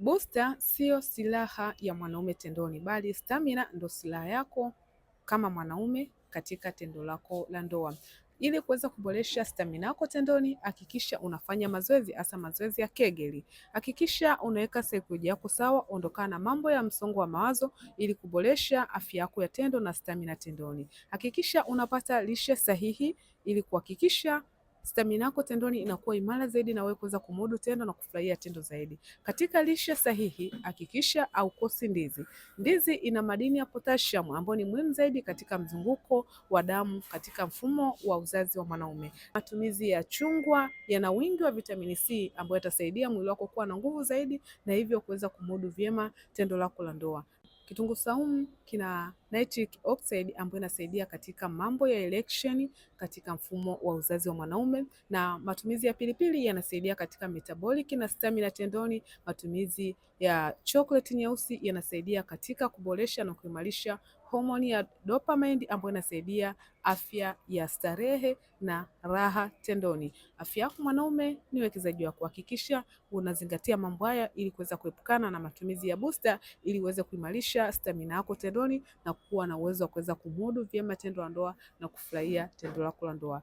Booster sio silaha ya mwanaume tendoni, bali stamina ndo silaha yako kama mwanaume katika tendo lako la ndoa. Ili kuweza kuboresha stamina yako tendoni, hakikisha unafanya mazoezi, hasa mazoezi ya Kegel. Hakikisha unaweka saikolojia yako sawa, ondokana na mambo ya msongo wa mawazo ili kuboresha afya yako ya tendo na stamina tendoni. Hakikisha unapata lishe sahihi ili kuhakikisha stamina yako tendoni inakuwa imara zaidi na wewe kuweza kumudu tendo na kufurahia tendo zaidi. Katika lishe sahihi, hakikisha haukosi ndizi. Ndizi ina madini ya potassium ambayo ni muhimu zaidi katika mzunguko wa damu katika mfumo wa uzazi wa mwanaume. Matumizi ya chungwa yana wingi wa vitamini C ambayo itasaidia mwili wako kuwa na nguvu zaidi na hivyo kuweza kumudu vyema tendo lako la ndoa. Kitunguu saumu kina nitric oxide ambayo inasaidia katika mambo ya erection katika mfumo wa uzazi wa mwanaume, na matumizi ya pilipili yanasaidia katika metabolic na stamina tendoni. Matumizi ya chocolate nyeusi yanasaidia katika kuboresha na kuimarisha homoni ya dopamine ambayo inasaidia afya ya starehe na raha tendoni. Afya yako mwanaume ni uwekezaji wako. Hakikisha unazingatia mambo haya ili kuweza kuepukana na matumizi ya booster ili uweze kuimarisha stamina yako tendoni na kuwa na uwezo wa kuweza kumudu vyema tendo la ndoa na kufurahia tendo lako la ndoa.